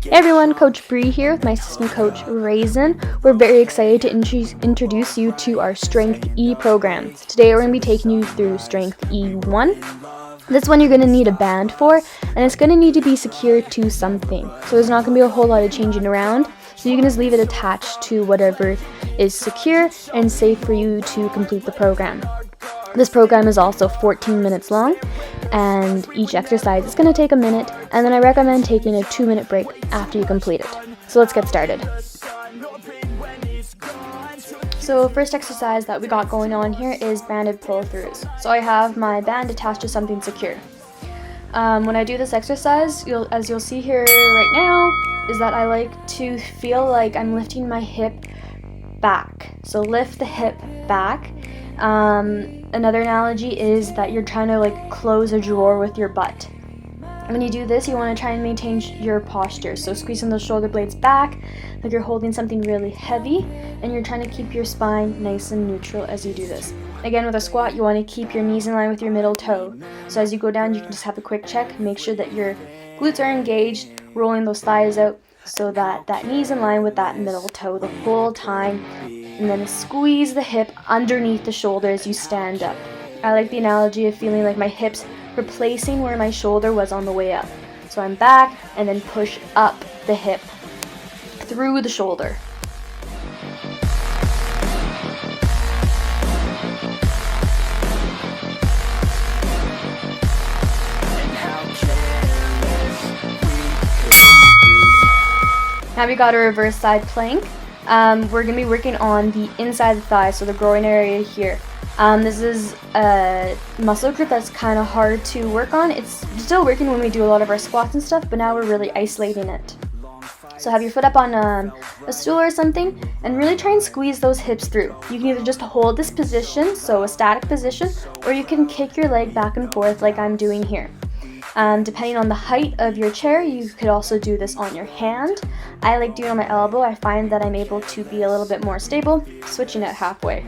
Hey everyone, Coach Bree here with my assistant coach Raisin. We're very excited to introduce you to our Strength E program. Today we're going to be taking you through Strength E1. This one you're going to need a band for, and it's going to need to be secured to something. So there's not going to be a whole lot of changing around, so you can just leave it attached to whatever is secure and safe for you to complete the program. This program is also 14 minutes long, and each exercise is going to take a minute, and then I recommend taking a 2-minute break after you complete it. So let's get started. So first exercise that we got going on here is banded pull-throughs. So I have my band attached to something secure. When I do this exercise, as you'll see here right now, is that I like to feel like I'm lifting my hip back. So lift the hip back. Another analogy is that you're trying to close a drawer with your butt. When you do this, you want to try and maintain your posture. So squeezing those shoulder blades back like you're holding something really heavy, and you're trying to keep your spine nice and neutral as you do this. Again, with a squat, you want to keep your knees in line with your middle toe. So as you go down, you can just have a quick check. Make sure that your glutes are engaged, rolling those thighs out so that that knee's in line with that middle toe the whole time. And then squeeze the hip underneath the shoulder as you stand up. I like the analogy of feeling like my hips replacing where my shoulder was on the way up. So I'm back and then push up the hip through the shoulder. Now we got a reverse side plank. We're going to be working on the inside of the thigh, so the groin area here. This is a muscle group that's kind of hard to work on. It's still working when we do a lot of our squats and stuff, but now we're really isolating it. So have your foot up on a stool or something, and really try and squeeze those hips through. You can either just hold this position, so a static position, or you can kick your leg back and forth like I'm doing here. Depending on the height of your chair, you could also do this on your hand. I like doing it on my elbow. I find that I'm able to be a little bit more stable, switching it halfway.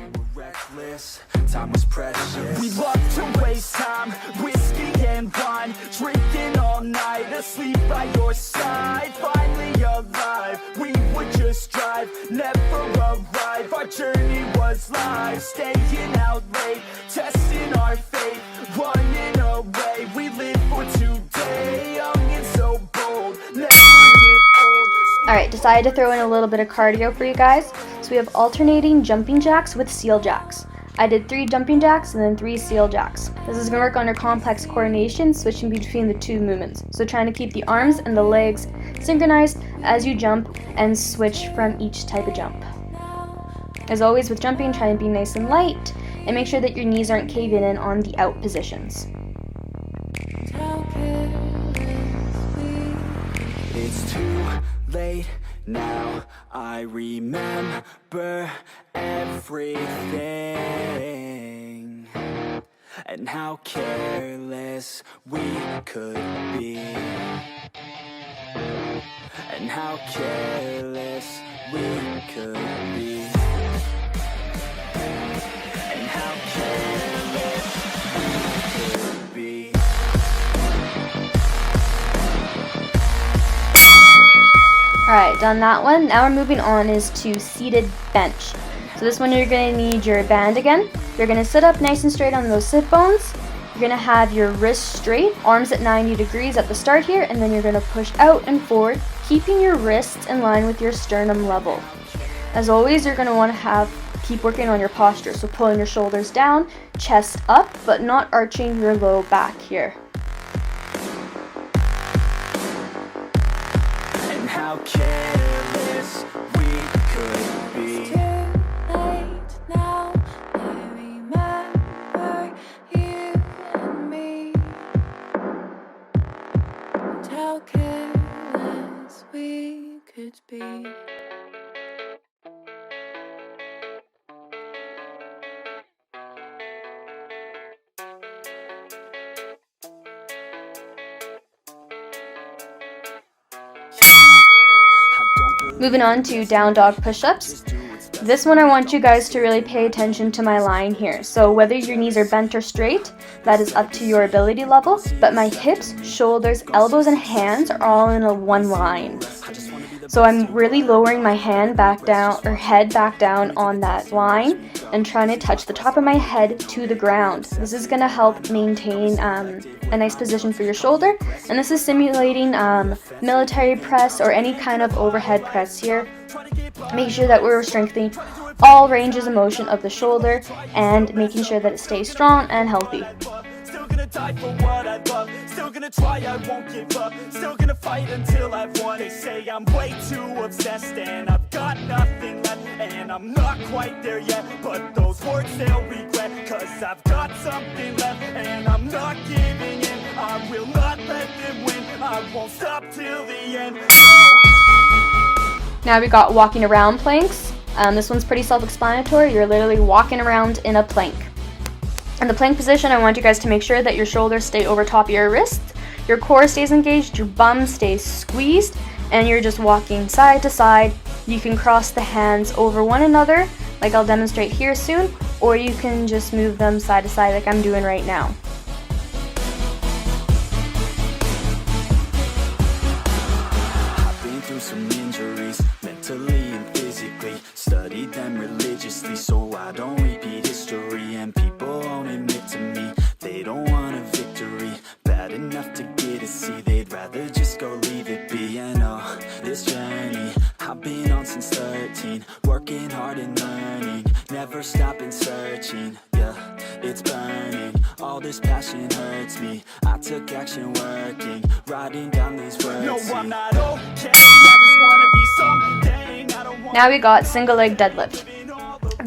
Time was precious. We love to waste time, whiskey and wine, drinking all night, asleep by your side. Finally alive, we would just drive, never arrive. Our journey was live, staying out late, testing our fate, running away. We live for today, young and so bold, never get old. Alright, decided to throw in a little bit of cardio for you guys. So we have alternating jumping jacks with seal jacks. I did 3 jumping jacks and then 3 seal jacks. This is going to work on your complex coordination, switching between the 2 movements. So trying to keep the arms and the legs synchronized as you jump and switch from each type of jump. As always with jumping, try and be nice and light and make sure that your knees aren't caving in on the out positions. It's too late now, I remember everything, and how careless we could be, and how careless we could be, and how careless we could be. Alright, done that one. Now we're moving on is to seated bench. So this one you're going to need your band again. You're going to sit up nice and straight on those sit bones. You're going to have your wrists straight, arms at 90 degrees at the start here, and then you're going to push out and forward, keeping your wrists in line with your sternum level. As always, you're going to want to keep working on your posture, so pulling your shoulders down, chest up, but not arching your low back here. How careless we could be. It's too late now, I remember you and me, and how careless we could be. Moving on to down dog push-ups. This one I want you guys to really pay attention to my line here. So whether your knees are bent or straight, that is up to your ability level, but my hips, shoulders, elbows, and hands are all in a one line. So I'm really lowering my hand back down, or head back down on that line, and trying to touch the top of my head to the ground. This is going to help maintain a nice position for your shoulder, and this is simulating military press or any kind of overhead press here. Make sure that we're strengthening all ranges of motion of the shoulder and making sure that it stays strong and healthy. Still gonna die for what I love. Still gonna try, I won't give up. Still gonna fight until I've won. They say I'm way too obsessed and I've got nothing left. And I'm not quite there yet, but those words they'll regret. Cause I've got something left and I'm not giving in. I will not let them win. I won't stop till the end. Now we got walking around planks. This one's pretty self-explanatory. You're literally walking around in a plank. In the plank position, I want you guys to make sure that your shoulders stay over top of your wrists, your core stays engaged, your bum stays squeezed, and you're just walking side to side. You can cross the hands over one another, like I'll demonstrate here soon, or you can just move them side to side like I'm doing right now. I've been through some injuries, mentally and physically. Studied them religiously so I don't repeat history. And people won't admit to me they don't want a victory bad enough to get a C. They'd rather just go leave it be. And oh, this journey I've been on since 13, working hard and learning, never stopping searching. Yeah, it's burning, all this passion hurts me. I took action working, writing down these words. No, I'm not okay, I just wanna be something. I don't want. Now we got single leg deadlift.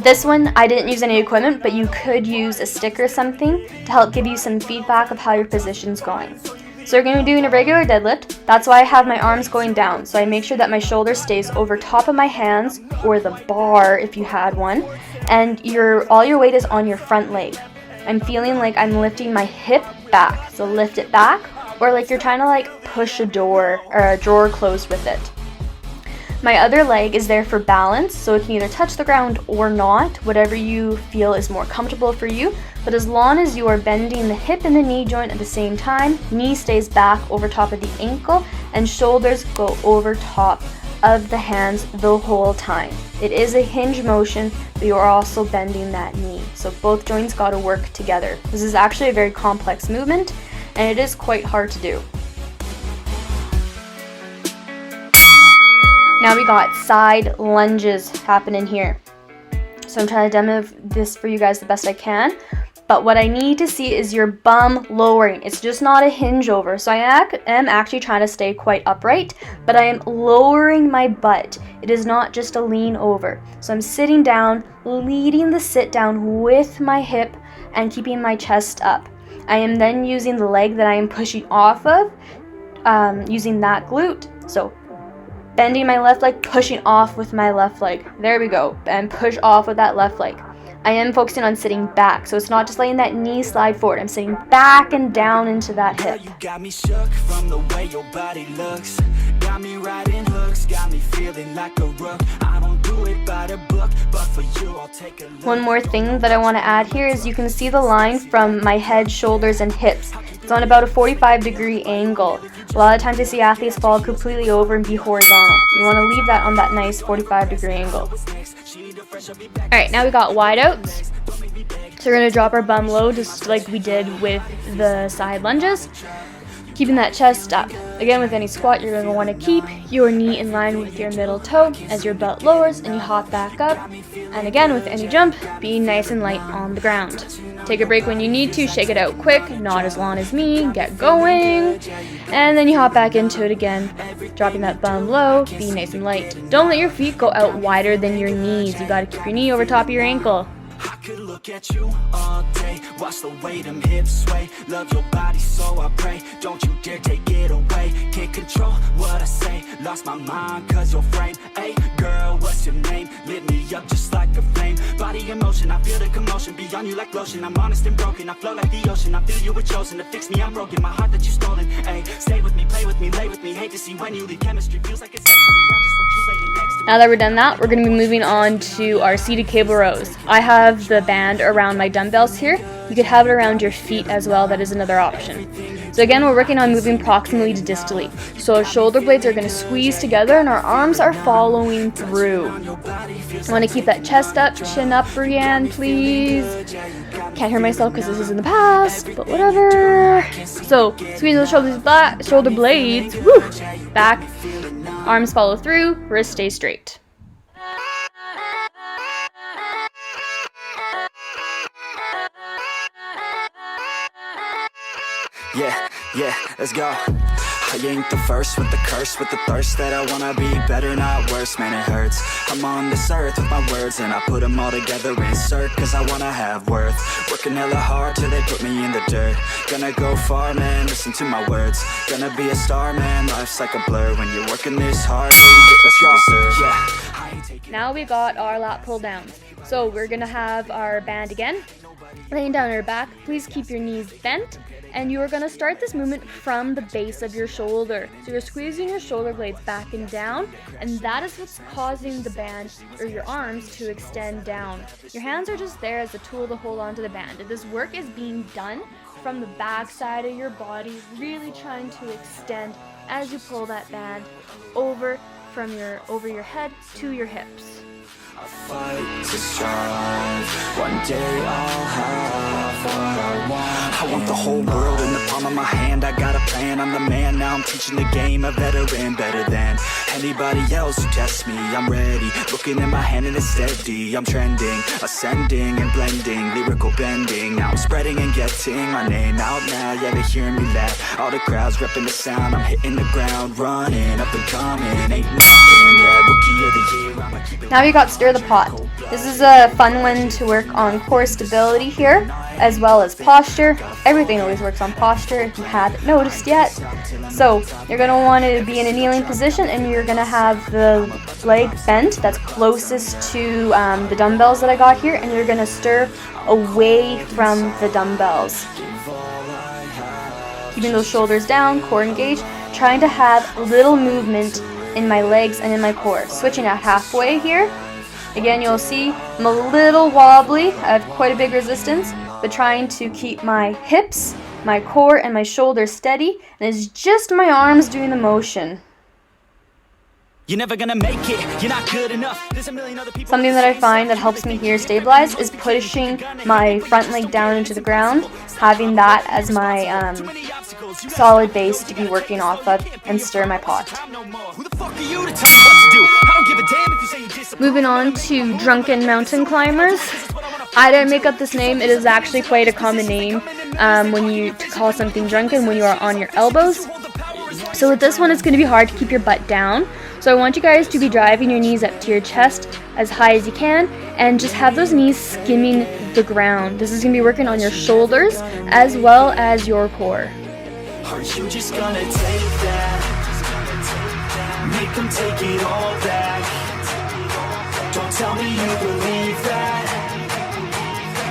This one, I didn't use any equipment, but you could use a stick or something to help give you some feedback of how your position's going. So we're going to be doing a regular deadlift. That's why I have my arms going down. So I make sure that my shoulder stays over top of my hands, or the bar if you had one, and all your weight is on your front leg. I'm feeling like I'm lifting my hip back, so lift it back, or like you're trying to like push a door or a drawer closed with it. My other leg is there for balance, so it can either touch the ground or not, whatever you feel is more comfortable for you. But as long as you are bending the hip and the knee joint at the same time, knee stays back over top of the ankle, and shoulders go over top of the hands the whole time. It is a hinge motion, but you are also bending that knee. So both joints got to work together. This is actually a very complex movement, and it is quite hard to do. Now we got side lunges happening here. So I'm trying to demo this for you guys the best I can. But what I need to see is your bum lowering. It's just not a hinge over. So I am actually trying to stay quite upright, but I am lowering my butt. It is not just a lean over. So I'm sitting down, leading the sit down with my hip and keeping my chest up. I am then using the leg that I am pushing off of, using that glute. So bending my left leg, pushing off with my left leg. There we go. And push off with that left leg. I am focusing on sitting back, so it's not just letting that knee slide forward. I'm sitting back and down into that hip. You got me shook from the way your body looks. Got me riding hooks, got me feeling like a rook. I don't do it by the book, but for you I'll take a look. One more thing that I want to add here is you can see the line from my head, shoulders, and hips. It's on about a 45-degree angle. A lot of times I see athletes fall completely over and be horizontal. You want to leave that on that nice 45-degree angle. Alright, now we got wide outs. So we're going to drop our bum low just like we did with the side lunges. Keeping that chest up. Again, with any squat, you're going to want to keep your knee in line with your middle toe as your butt lowers and you hop back up. And again, with any jump, be nice and light on the ground. Take a break when you need to, shake it out quick, not as long as me, get going. And then you hop back into it again, dropping that bum low, be nice and light. Don't let your feet go out wider than your knees. You got to keep your knee over top of your ankle. I could look at you all day, watch the way them hips sway. Love your body, so I pray. Don't you dare take it away. Can't control what I say. Lost my mind, cause your frame. Hey, girl, what's your name? Lit me up just like a flame. Body in motion, I feel the commotion. Beyond you like lotion, I'm honest and broken. I flow like the ocean, I feel you were chosen to fix me, I'm broken. My heart that you stolen. Hey, stay with me, play with me, lay with me. Hate to see when you leave, chemistry feels like it's destiny. I just want you laying next to me. Now that we're done that, we're going to be moving on to our seated cable rows. I have the band around my dumbbells here. You could have it around your feet as well. That is another option. So So again, we're working on moving proximally to distally. So our shoulder blades are going to squeeze together and our arms are following through. I want to keep that chest up, chin up, Brienne, please. Can't hear myself because this is in the past, but whatever. So squeeze those shoulder blades, woo, back, arms follow through, wrist stay straight. Yeah, let's go. I ain't the first with the curse, with the thirst that I wanna be better, not worse, man it hurts. I'm on this earth with my words and I put them all together, insert, cause I wanna have worth. Working hella hard till they put me in the dirt. Gonna go far, man, listen to my words. Gonna be a star, man, life's like a blur. When you're working this hard, let's go. Now we got our lat pull downs. So we're gonna have our band again. Laying down your back, please keep your knees bent. And you are going to start this movement from the base of your shoulder. So you're squeezing your shoulder blades back and down, and that is what's causing the band or your arms to extend down. Your hands are just there as a tool to hold on to the band. And this work is being done from the back side of your body, really trying to extend as you pull that band over your head to your hips. I fight to strive. One day I'll have what I want. I want the whole world in the palm of my hand. I got a plan, I'm the man. Now I'm teaching the game, a veteran, better than anybody else who tests me. I'm ready, looking in my hand and it's steady. I'm trending, ascending and blending, lyrical bending. Now I'm spreading and getting my name out now. Yeah, they hearing me laugh. All the crowds repping the sound. I'm hitting the ground, running, up and coming. Ain't nothing, yeah, rookie of the year. I'ma keep it. Now you got stir the pot. This is a fun one to work on core stability here, as well as posture. Everything always works on posture if you hadn't noticed yet. So you're going to want to be in a kneeling position, and you're going to have the leg bent that's closest to the dumbbells that I got here, and you're going to stir away from the dumbbells. Keeping those shoulders down, core engaged, trying to have little movement in my legs and in my core. Switching at halfway here. Again, you'll see I'm a little wobbly. I have quite a big resistance, but trying to keep my hips, my core, and my shoulders steady, and it's just my arms doing the motion. You're never gonna make it, you're not good enough. There's a million other people. Something that I find that helps me here stabilize is pushing my front leg down into the ground, having that as my solid base to be working off of and stir my pot. Moving on to drunken mountain climbers. I didn't make up this name. It is actually quite a common name to call something drunken when you are on your elbows. So with this one, it's going to be hard to keep your butt down. So I want you guys to be driving your knees up to your chest as high as you can and just have those knees skimming the ground. This is going to be working on your shoulders as well as your core. Are you just gonna take that? Make them take it all back. Don't tell me you believe that.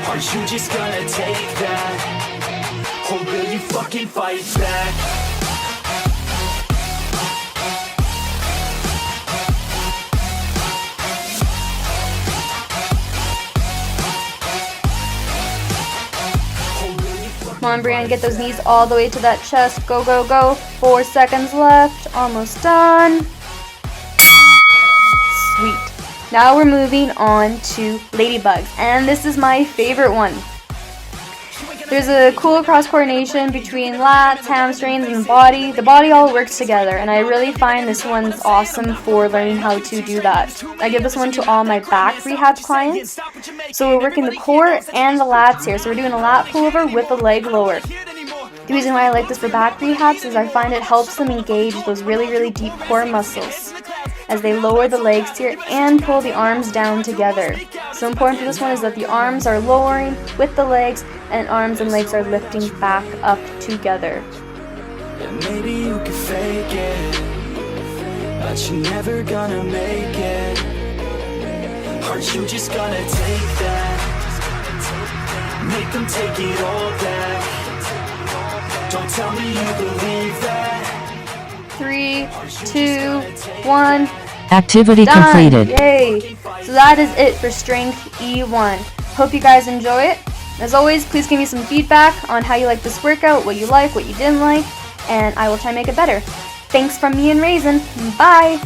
Are you just gonna take that? Or will you fucking fight back? Come on, Brienne, get those knees all the way to that chest. Go, go, go. 4 seconds left. Almost done. Sweet. Now we're moving on to ladybugs, and this is my favorite one. There's a cool cross coordination between lats, hamstrings, and the body. The body all works together, and I really find this one's awesome for learning how to do that. I give this one to all my back rehab clients. So we're working the core and the lats here. So we're doing a lat pullover with the leg lower. The reason why I like this for back rehabs is I find it helps them engage those really, really deep core muscles as they lower the legs here and pull the arms down together. So important for this one is that the arms are lowering with the legs and arms and legs are lifting back up together. And maybe you can fake it, but you're never gonna make it. Are you just gonna take that? Make them take it all back. Don't tell me you believe that. 3, 2, 1. Activity Done. completed. Yay! So that is it for Strength E1. Hope you guys enjoy it. As always, please give me some feedback on how you like this workout, what you like, what you didn't like, and I will try and make it better. Thanks from me and Raisin. Bye!